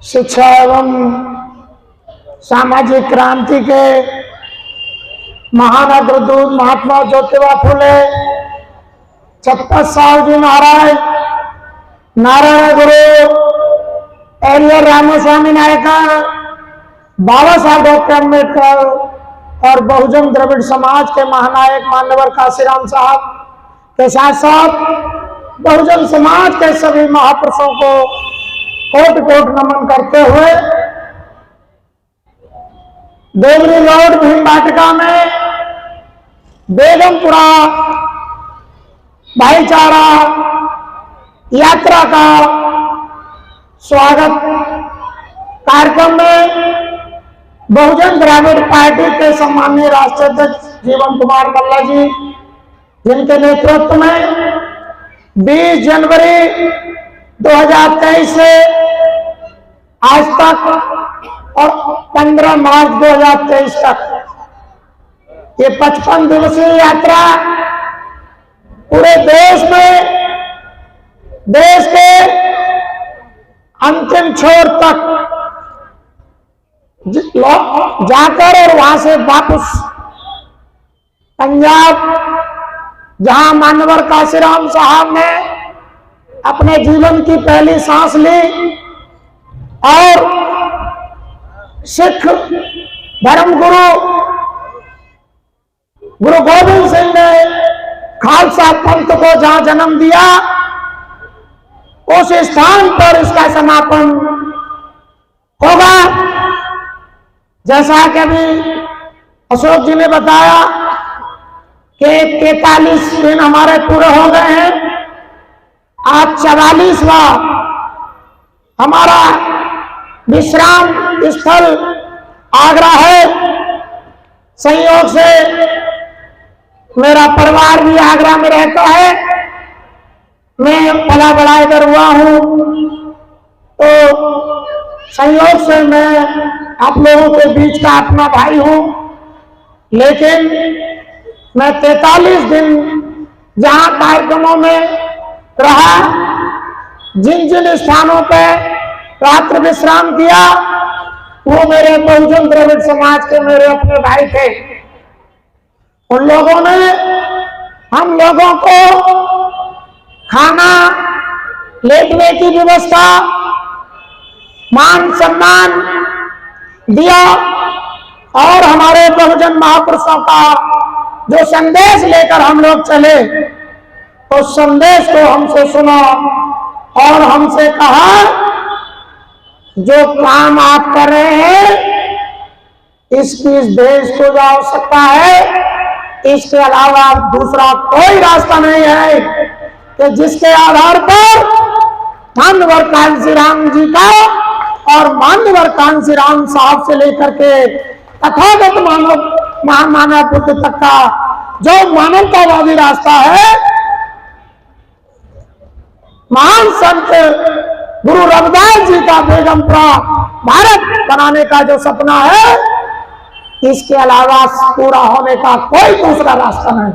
शिक्षा एवं सामाजिक क्रांति के महान अग्रदूत महात्मा ज्योतिबा फुले 56 साल जी महाराज नारायण गुरु एरियर रामस्वामी नायकर, बाबा साहब डॉक्टर अम्बेडकर और बहुजन द्रविड़ समाज के महानायक मान्यवर काशीराम साहब के साथ साथ बहुजन समाज के सभी महापुरुषों को कोट कोट नमन करते हुए देवरी रोड भीम वाटिका में बेगमपुरा भाईचारा यात्रा का स्वागत कार्यक्रम में बहुजन द्रविड़ पार्टी के सम्माननीय राष्ट्रीय अध्यक्ष जीवन कुमार मल्ला जी, जिनके नेतृत्व में 20 जनवरी 2023 से आज तक और 15 मार्च 2023 तक ये 55 दिवसीय यात्रा पूरे देश में, देश के अंतिम छोर तक जाकर और वहां से वापस पंजाब, जहां मान्यवर काशीराम साहब ने अपने जीवन की पहली सांस ली और सिख धर्म गुरु गुरु गोविंद सिंह ने खालसा पंथ को जहां जन्म दिया, उस स्थान पर इसका समापन होगा। जैसा कि अभी अशोक जी ने बताया कि 43 दिन हमारे पूरे हो गए हैं, आज 44वां हमारा विश्राम स्थल आगरा है। संयोग से मेरा परिवार भी आगरा में रहता है, मैं पला बड़ा इधर हुआ हूं, तो संयोग से मैं आप लोगों के बीच का अपना भाई हूं। लेकिन मैं 43 दिन जहां कार्यक्रमों में रहा, जिन जिन स्थानों पर रात्रि विश्राम किया, वो मेरे बहुजन द्रविड़ समाज के मेरे अपने भाई थे। उन लोगों ने हम लोगों को खाना, लेटने की व्यवस्था, मान सम्मान दिया और हमारे बहुजन महापुरुषों का जो संदेश लेकर हम लोग चले, उस संदेश को हमसे सुना और हमसे कहा, जो काम आप कर रहे हैं इसकी इस देश को जो आवश्यकता है, इसके अलावा दूसरा कोई रास्ता नहीं है कि जिसके आधार पर मान्यवर कांशीराम जी का और मान्यवर कांशीराम साहब से लेकर के तथागत मानव बुद्ध तक का जो मानवतावादी रास्ता है, महान संत गुरु रविदास जी का बेगमपुरा भारत बनाने का जो सपना है, इसके अलावा पूरा होने का कोई दूसरा रास्ता नहीं।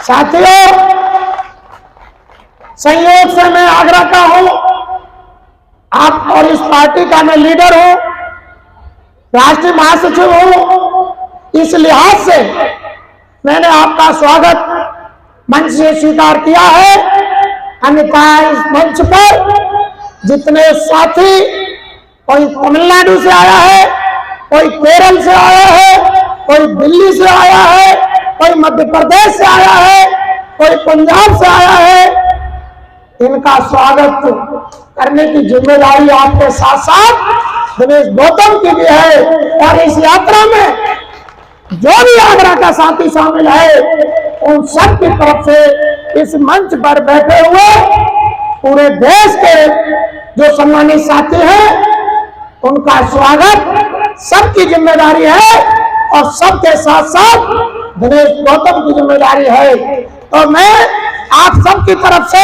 साथियों, संयोग से मैं आगरा का हूं, आप और इस पार्टी का मैं लीडर हूं, राष्ट्रीय महासचिव हूं। इस लिहाज से मैंने आपका स्वागत मंच से स्वीकार किया है। अन्यथा इस मंच पर जितने साथी, कोई तमिलनाडु से आया है, कोई केरल से आया है, कोई दिल्ली से आया है, कोई मध्य प्रदेश से आया है, कोई पंजाब से आया है, इनका स्वागत करने की जिम्मेदारी आपके साथ साथ दिनेश गौतम की भी है। और इस यात्रा में जो भी आगरा का साथी शामिल है, उन सब की तरफ से इस मंच पर बैठे हुए पूरे देश के जो सम्मानित साथी हैं, उनका स्वागत सबकी जिम्मेदारी है और सबके साथ साथ दिनेश गौतम की जिम्मेदारी है। तो मैं आप सबकी तरफ से,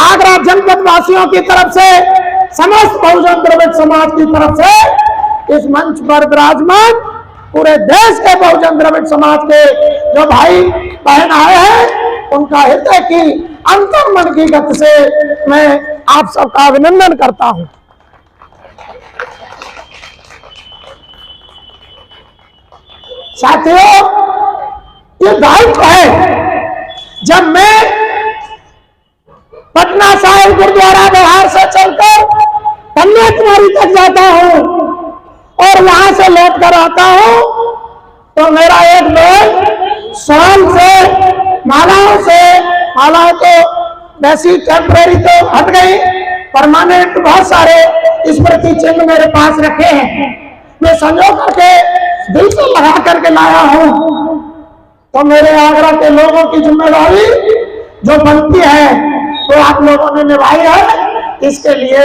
आगरा जनपद वासियों की तरफ से, समस्त बहुजन द्रविड़ समाज की तरफ से इस मंच पर विराजमान पूरे देश के बहुजन द्रविड़ समाज के जो भाई बहन आए हैं, उनका हृदय की अंतर्मन की गति से मैं आप सबका अभिनंदन करता हूं। साथियों, ये दायित्व है। जब मैं पटना साहिब गुरुद्वारा बिहार से चलकर कन्याकुमारी तक जाता हूं और वहां से लौट कर आता हूं, तो मेरा एक लोग शाम से मालाओं तो वैसी टेम्परेरी तो हट गई, परमानेंट बहुत सारे स्मृति चिन्ह मेरे पास रखे हैं। मैं संजो करके दिल से लगा करके लाया हूं। तो मेरे आगरा के लोगों की जिम्मेदारी जो बनती है वो आप लोगों ने निभाई है। इसके लिए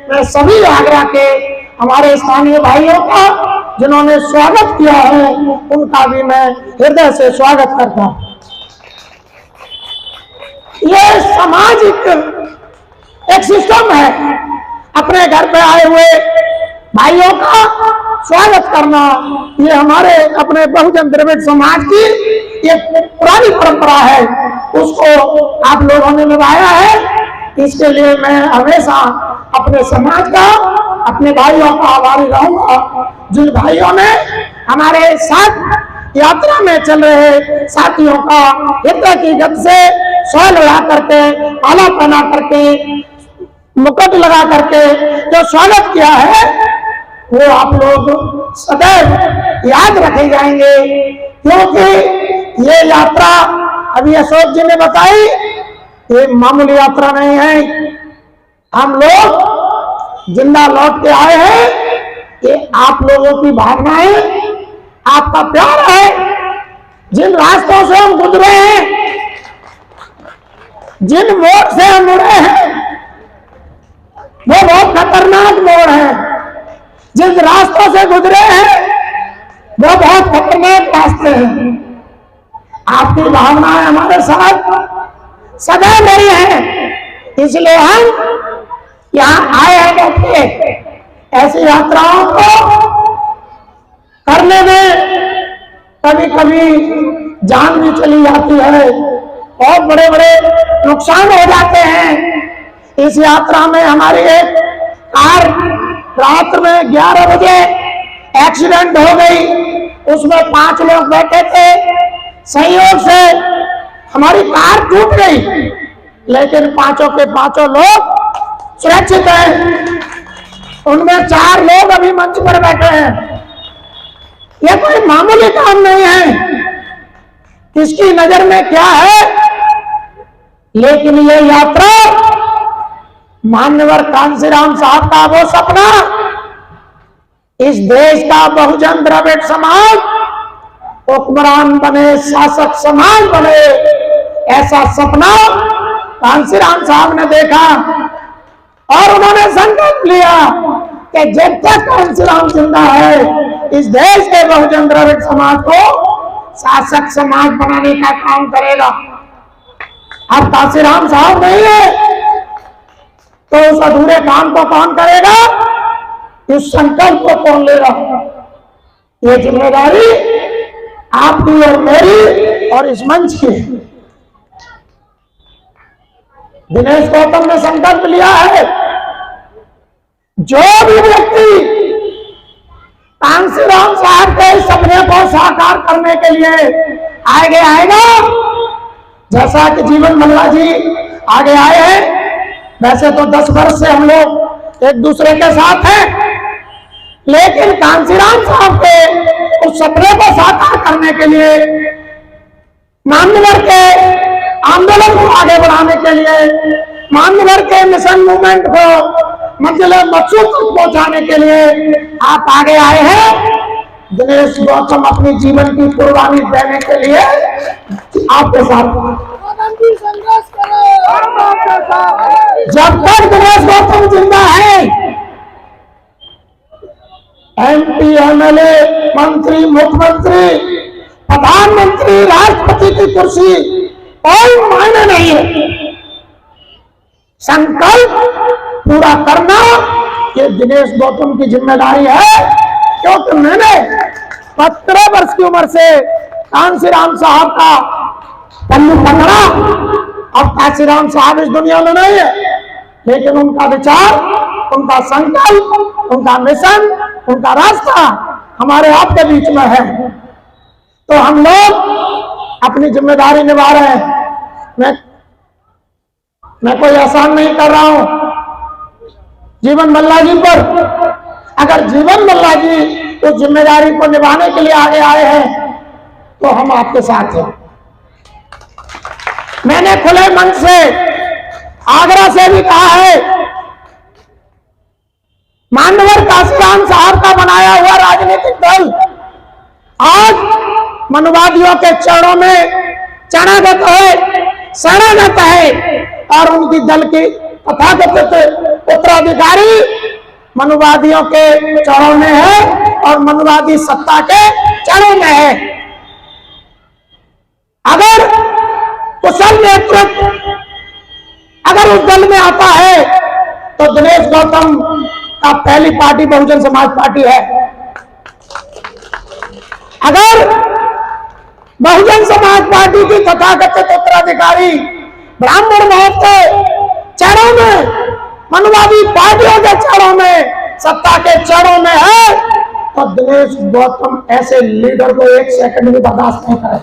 मैं सभी आगरा के हमारे स्थानीय भाइयों का जिन्होंने स्वागत किया है, उनका भी मैं हृदय से स्वागत करता हूं। ये सामाजिक एक सिस्टम है, अपने घर पे आए हुए भाइयों का स्वागत करना, ये हमारे अपने बहुजन द्रविड़ समाज की एक पुरानी परंपरा है, उसको आप लोगों ने निभाया है। इसके लिए मैं हमेशा अपने समाज का, अपने भाइयों का आभारी रहूंगा, जिन भाइयों ने हमारे साथ यात्रा में चल रहे साथियों का हृदय की गति से शॉल लगा करके, आला पहना करके, मुकुट लगा करके जो स्वागत किया है, वो आप लोग सदैव याद रखे जाएंगे। क्योंकि ये यात्रा अभी अशोक जी ने बताई, ये मामूली यात्रा नहीं है। हम लोग जिंदा लौट के आए हैं। ये आप लोगों की भावनाएं, आपका प्यार है। जिन रास्तों से हम गुजरे हैं, जिन मोड़ से हम मुड़े हैं, वो बहुत खतरनाक मोड़ है। जिन रास्तों से गुजरे हैं, वो बहुत खतरनाक रास्ते हैं। आपकी भावनाएं हमारे साथ सदैव रही हैं, इसलिए हम यहाँ आए हैं। बैठे ऐसी यात्राओं को करने में कभी कभी जान भी चली जाती है, बहुत बड़े बड़े नुकसान हो जाते हैं। इस यात्रा में हमारी एक कार रात में 11 बजे एक्सीडेंट हो गई, उसमें 5 लोग बैठे थे। संयोग से हमारी कार टूट गई, लेकिन पांचों के पांचों लोग सुरक्षित हैं। उनमें 4 लोग अभी मंच पर बैठे हैं। यह कोई मामूली काम नहीं है, किसकी नजर में क्या है, लेकिन ये यात्रा मान्यवर कांसीराम साहब का वो सपना, इस देश का बहुजन द्रविड़ समाज हुक्मरान बने, शासक समाज बने, ऐसा सपना कांसीराम साहब ने देखा और उन्होंने संकल्प लिया कि जब तक कांसीराम जिंदा है, इस देश के बहुजन द्रविड़ समाज को शासक समाज बनाने का काम करेगा। अब कांसीराम साहब नहीं है तो उस अधूरे काम को कौन करेगा, इस संकल्प को कौन लेगा। ये जिम्मेदारी आपकी और मेरी और इस मंच की। दिनेश गौतम ने संकल्प लिया है, जो भी व्यक्ति कांसीराम साहब के सपने को साकार करने के लिए आगे आएगा, जैसा कि जीवन मल्ला जी आगे आए हैं। वैसे तो 10 वर्ष से हम लोग एक दूसरे के साथ हैं, लेकिन कांसीराम साहब के उस सपने को साकार करने के लिए, मान्यवर के आंदोलन को आगे बढ़ाने के लिए, मान्यवर के मिशन मूवमेंट को मंजिले मकसूद तक पहुंचाने के लिए आप आगे आए हैं। दिनेश गौतम अपनी जीवन की कुर्बानी देने के लिए आपके साथ। जब तक दिनेश गौतम जिंदा है, MP, MLA, मंत्री, मुख्यमंत्री, प्रधानमंत्री, राष्ट्रपति की कुर्सी कोई मायने नहीं है। संकल्प पूरा करना ये दिनेश गौतम की जिम्मेदारी है, क्योंकि मैंने 17 वर्ष की उम्र से कांसीराम साहब का पल्लू पकड़ा अब काशीराम साहब इस दुनिया में नहीं है, लेकिन उनका विचार, उनका संकल्प, उनका मिशन, उनका रास्ता हमारे आपके बीच में है। तो हम लोग अपनी जिम्मेदारी निभा रहे हैं। मैं कोई एहसान नहीं कर रहा हूं जीवन मल्ला जी पर। अगर जीवन मल्ला जी उस जिम्मेदारी को निभाने के लिए आगे आए हैं तो हम आपके साथ हैं। मैंने खुले मन से आगरा से भी कहा है, मान्यवर काशीराम साहब का बनाया हुआ राजनीतिक दल आज मनुवादियों के चरणों में चरणागत है, शरणागत है, और उनकी दल की तथाकथित उत्तराधिकारी मनुवादियों के चरणों में है और मनुवादी सत्ता के चरणों में है। अगर कुशल नेतृत्व अगर उस दल में आता है तो दिनेश गौतम का पहली पार्टी बहुजन समाज पार्टी है। अगर बहुजन समाज पार्टी की तथाकथित उत्तराधिकारी ब्राह्मण महत के चरणों में, मनुवादी पार्टियों के चरणों में, सत्ता के चरणों में है तो दिनेश गौतम ऐसे लीडर को एक सेकंड भी बर्दाश्त नहीं करे।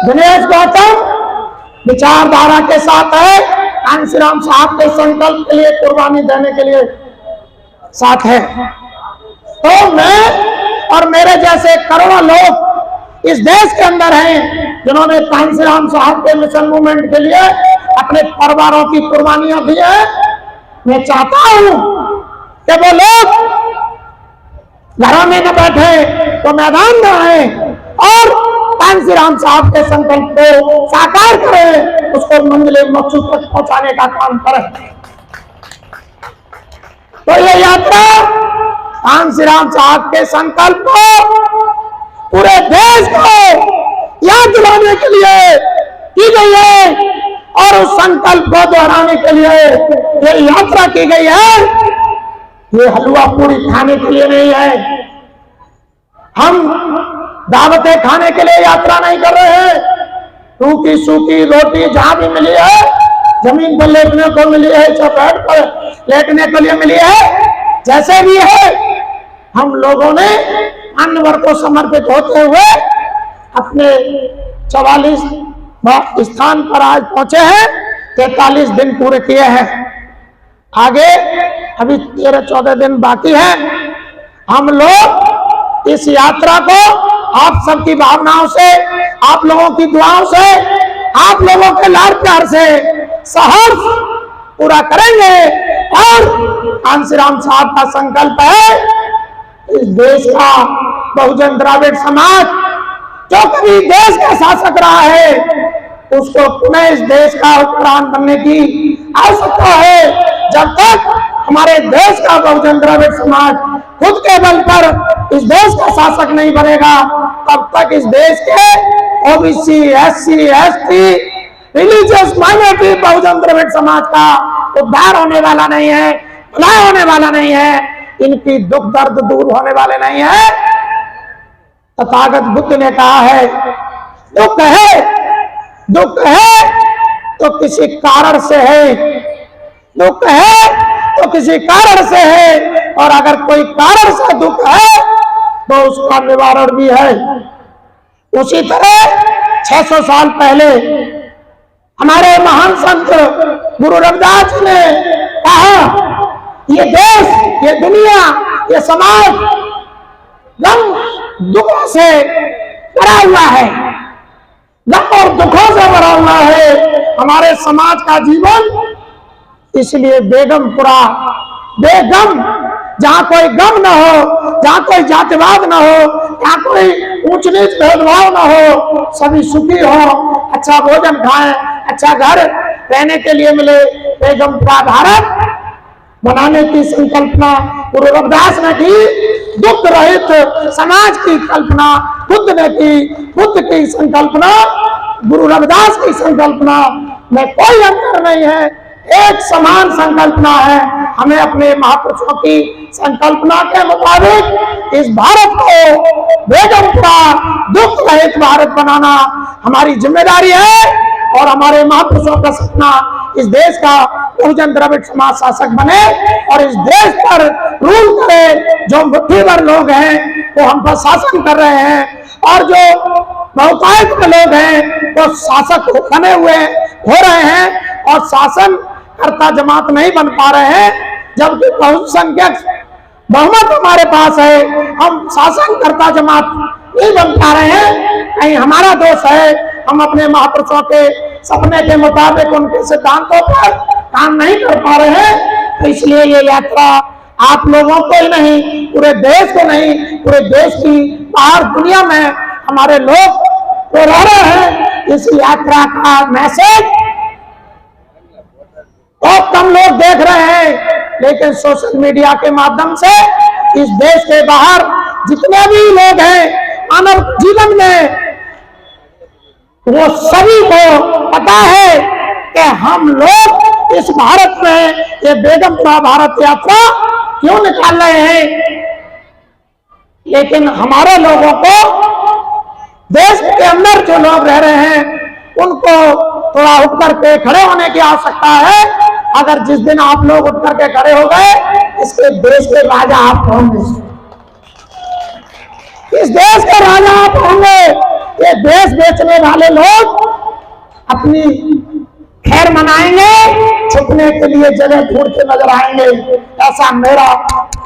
दिनेश गौतम विचारधारा के साथ है, कांशीराम साहब के संकल्प के लिए कुर्बानी देने के लिए साथ है। तो मैं और मेरे जैसे करोड़ों लोग इस देश के अंदर हैं जिन्होंने कांशीराम साहब के मिशन मूवमेंट के लिए अपने परिवारों की कुर्बानियां दी है। मैं चाहता हूं कि वो लोग घरों में न बैठे तो मैदान में आए और कांशीराम साहब के संकल्प को साकार करें, उसको मंजिल मकसूद तक पहुंचाने का काम करें। तो ये यात्रा कांशीराम साहब के संकल्प को पूरे देश को याद दिलाने के लिए की गई है और उस संकल्प को दोहराने के लिए ये यात्रा की गई है। ये हलवा पूरी खाने के लिए नहीं है, हम दावतें खाने के लिए यात्रा नहीं कर रहे हैं। रूखी सूखी रोटी जहां भी मिली है, जमीन पर लेटने को मिली है, चौखट पर लेटने के लिए मिली है, जैसे भी है हम लोगों ने मान्यवर को समर्पित होते हुए अपने 44 स्थान पर आज पहुंचे हैं। 43 दिन पूरे किए हैं, आगे अभी 13-14 दिन बाकी है। हम लोग इस यात्रा को आप सबकी भावनाओं से, आप लोगों की दुआओं से, आप लोगों के लाड़ प्यार से सहर्ष पूरा करेंगे। और कांशीराम साहब का संकल्प है इस देश का बहुजन द्राविड़ समाज जो कभी देश का शासक रहा है उसको पुनः इस देश का हुक्मरान बनने की आवश्यकता है। जब तक हमारे देश का बहुजन द्राविड़ समाज खुद के बल पर इस देश का शासक नहीं बनेगा, तब तक इस देश के OBC, SC, ST, religious minority बहुजन द्राविड़ समाज का उद्धार होने वाला नहीं है, भलाई होने वाला नहीं है, इनकी दुख दर्द दूर होने वाले नहीं है। तथागत बुद्ध ने कहा है दुख है तो किसी कारण से है, दुख है तो किसी कारण से है, और अगर कोई कारण से दुख है तो उसका निवारण भी है। उसी तरह 600 साल पहले हमारे महान संत गुरु रविदास जी ने कहा ये देश, ये दुनिया, ये समाज गम दुखों से भरा हुआ है, गम और दुखों से भरा हुआ है हमारे समाज का जीवन। इसलिए बेगमपुरा, बेगम, जहां कोई गम न हो, जहां कोई जातिवाद न हो, जहां कोई ऊंच नीच भेदभाव न हो, सभी सुखी हो, अच्छा भोजन खाएं, अच्छा घर रहने के लिए मिले, बेगमपुरा भारत बनाने की संकल्पना गुरु रविदास ने की। दुख रहित समाज की कल्पना बुद्ध ने की, बुद्ध की संकल्पना गुरु रविदास की संकल्पना में कोई अंतर नहीं है, एक समान संकल्पना है। हमें अपने महापुरुषों की संकल्पना के मुताबिक इस भारत को बेगमपुरा दुख रहित भारत बनाना हमारी जिम्मेदारी है। और हमारे महापुरुषों का सपना इस देश का बहुजन द्रविड़ समाज शासक बने और इस देश पर रूल करे। जो मुट्ठी भर लोग हैं वो हम पर शासन कर रहे हैं और जो बहुतायत में लोग हैं वो शासक बने हुए हो रहे हैं और शासन कर्ता जमात नहीं बन पा रहे हैं, जबकि बहुसंख्यक बहुमत हमारे पास है, हम शासन कर्ता जमात नहीं बन पा रहे हैं। कहीं हमारा दोष है, हम अपने महापुरुषों के सपने के मुताबिक उनके सिद्धांतों पर काम नहीं कर पा रहे हैं। तो इसलिए ये यात्रा आप लोगों को ही नहीं, पूरे देश को नहीं, पूरे देश की बाहर दुनिया में हमारे लोग तो रह रहे हैं। इस यात्रा का मैसेज बहुत कम लोग देख रहे हैं, लेकिन सोशल मीडिया के माध्यम से इस देश के बाहर जितने भी लोग हैं मानव जीवन में, वो सभी को पता है कि हम लोग इस भारत में ये बेगमपुरा भारत यात्रा क्यों निकाल रहे हैं। लेकिन हमारे लोगों को, देश के अंदर जो लोग रह रहे हैं, उनको थोड़ा उठ करके खड़े होने की आवश्यकता है। अगर जिस दिन आप लोग उठ करके खड़े हो गए, इसके देश के राजा आप होंगे, इस देश के राजा आप होंगे। ये देश बेचने वाले लोग अपनी खैर मनाएंगे, छुपने के लिए जगह ढूंढते नजर आएंगे। ऐसा मेरा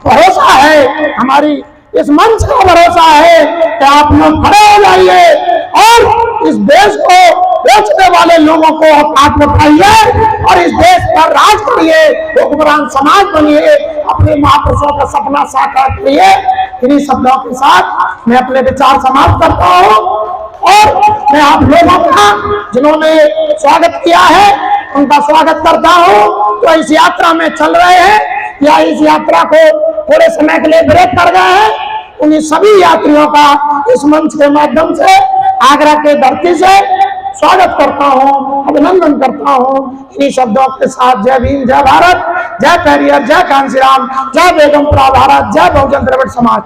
भरोसा है, हमारी इस मंच का भरोसा है कि आप लोग खड़े हो जाइए और इस देश को बेचने वाले लोगों को औकात बताइए और इस देश पर राज करिए, हुक्मरान समाज बनिए, अपने महापुरुषों का सपना साकार करिए। इन्हीं शब्दों के साथ मैं अपने विचार समाप्त करता हूँ और मैं आप लोगों का जिन्होंने स्वागत किया है उनका स्वागत करता हूँ। तो इस यात्रा में चल रहे हैं या इस यात्रा को थोड़े समय के लिए ब्रेक कर गए हैं, उन्हीं सभी यात्रियों का इस मंच के माध्यम से आगरा के धरती से स्वागत करता हूँ, अभिनंदन करता हूँ। इन्हीं शब्दों के साथ जय भीम, जय भारत, जय पेरियर, जय कांशीराम, जय बेगमपुरा भारत, जय बहुजन द्रविड़ समाज।